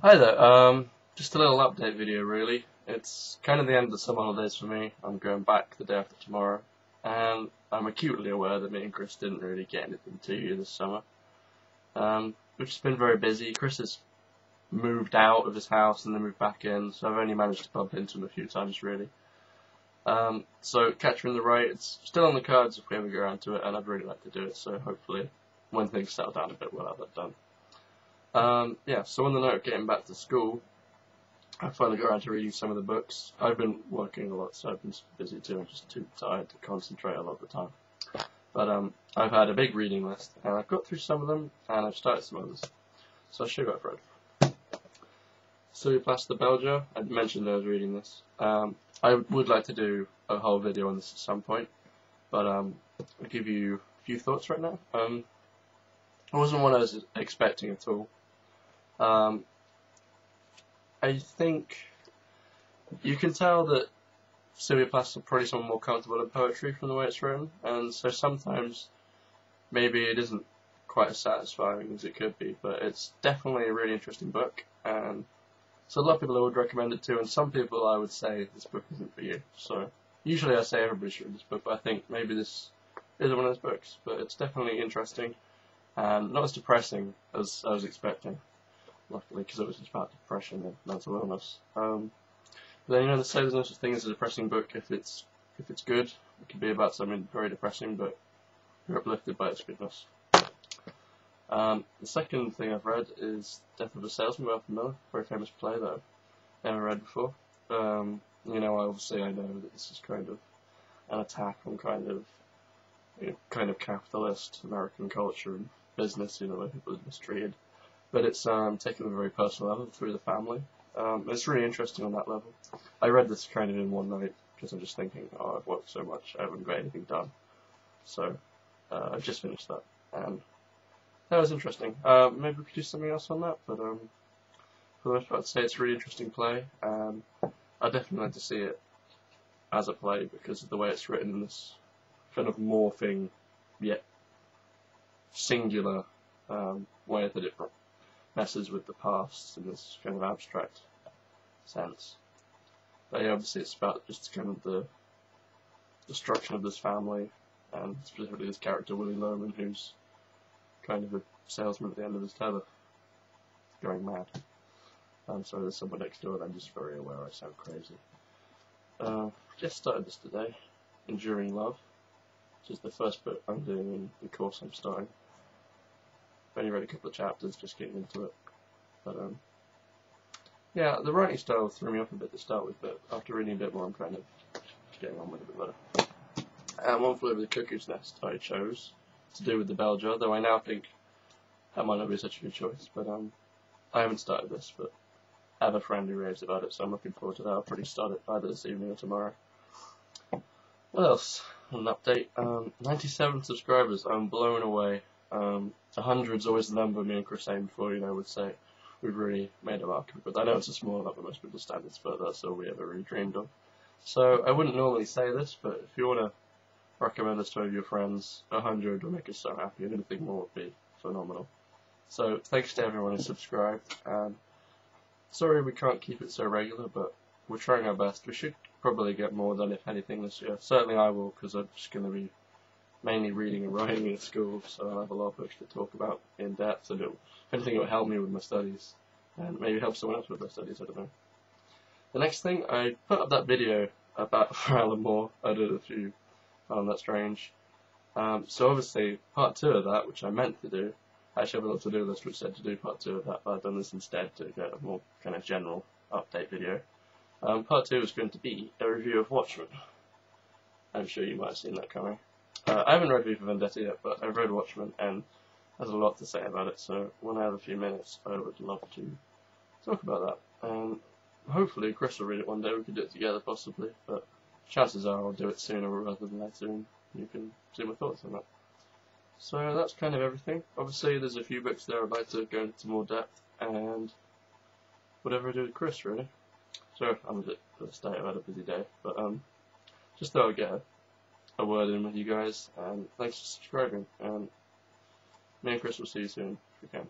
Hi there, just a little update video really. It's kind of the end of the summer holidays for me. I'm going back the day after tomorrow, and I'm acutely aware that me and Chris didn't really get anything to you this summer. We've just been very busy. Chris has moved out of his house and then moved back in, so I've only managed to bump into him a few times really. So Catcher in the Rye, it's still on the cards if we ever get around to it, and I'd really like to do it, so hopefully when things settle down a bit we'll have that done. So on the note of getting back to school, I finally got around to reading some of the books. I've been working a lot, so I've been busy too. I'm just too tired to concentrate a lot of the time. But I've had a big reading list, and I've got through some of them, and I've started some others. So I'll show you what I've read. Sylvia Plath Belgium, I mentioned I was reading this. I would like to do a whole video on this at some point, but I'll give you a few thoughts right now. It wasn't what I was expecting at all. I think you can tell that Sylvia Plath is probably someone more comfortable in poetry from the way it's written, and so sometimes maybe it isn't quite as satisfying as it could be, but it's definitely a really interesting book, and so a lot of people I would recommend it to, and some people I would say this book isn't for you. So usually I say everybody should read this book, but I think maybe this isn't one of those books, but it's definitely interesting and not as depressing as I was expecting. Luckily, because it was just about depression and mental illness. But then they say there's no such thing as a depressing book if it's good. It can be about something very depressing, but you're uplifted by its goodness. The second thing I've read is Death of a Salesman by Arthur Miller, a very famous play that I've never read before. I know that this is kind of an attack on kind of capitalist American culture and business, where people are mistreated. But it's taken on a very personal level through the family. It's really interesting on that level. I read this kind of in one night because I'm just thinking, I've worked so much, I haven't got anything done. So I've just finished that, and that was interesting. Maybe we could do something else on that, but for the most part I'd say it's a really interesting play, and I'd definitely like to see it as a play because of the way it's written in this kind of morphing yet singular way that it messes with the past in this kind of abstract sense. But yeah, obviously it's about just kind of the destruction of this family, and specifically this character Willie Loman, who's kind of a salesman at the end of his tether, going mad. I'm sorry, there's someone next door and I'm just very aware I sound crazy. Just started this today, Enduring Love, which is the first book I'm doing in the course I'm starting. I've only read a couple of chapters, just getting into it. But yeah, the writing style threw me off a bit to start with, but after reading a bit more, I'm kind of getting on with it a bit better. One Flew Over the Cuckoo's Nest I chose to do with the Belgium, though I now think that might not be such a good choice. But I haven't started this, but I have a friend who raves about it, so I'm looking forward to that. I'll probably start it either this evening or tomorrow. What else? An update. 97 subscribers. I'm blown away. 100's always the number me and Chris aimed for, would say we've really made a mark of it. But I know it's a small number, most people's standards, but that's all we ever really dreamed of. So I wouldn't normally say this, but if you want to recommend this to one of your friends, 100 will make us so happy, and anything more would be phenomenal. So thanks to everyone who subscribed, and sorry we can't keep it so regular, but we're trying our best. We should probably get more done, if anything, this year. Certainly I will, because I'm just going to be mainly reading and writing at school, so I'll have a lot of books to talk about in depth, and if anything, it will help me with my studies, and maybe help someone else with their studies, I don't know. The next thing, I put up that video about for Alan Moore. I did a few, found that strange. So obviously, part 2 of that, which I meant to do, I actually have a little to-do list which said to do part 2 of that, but I've done this instead to get a more kind of general update video. Part 2 is going to be a review of Watchmen. I'm sure you might have seen that coming. I haven't read V for Vendetta yet, but I've read Watchmen, and there's a lot to say about it, so when I have a few minutes, I would love to talk about that. And hopefully Chris will read it one day, we could do it together possibly, but chances are I'll do it sooner rather than later, and you can see my thoughts on that. So that's kind of everything. Obviously there's a few books there I'd like to go into more depth, and whatever I do with Chris, really. So I'm a bit state, I've had a busy day, but just thought I'd get a word in with you guys, and thanks for subscribing, and me and Chris will see you soon if we can.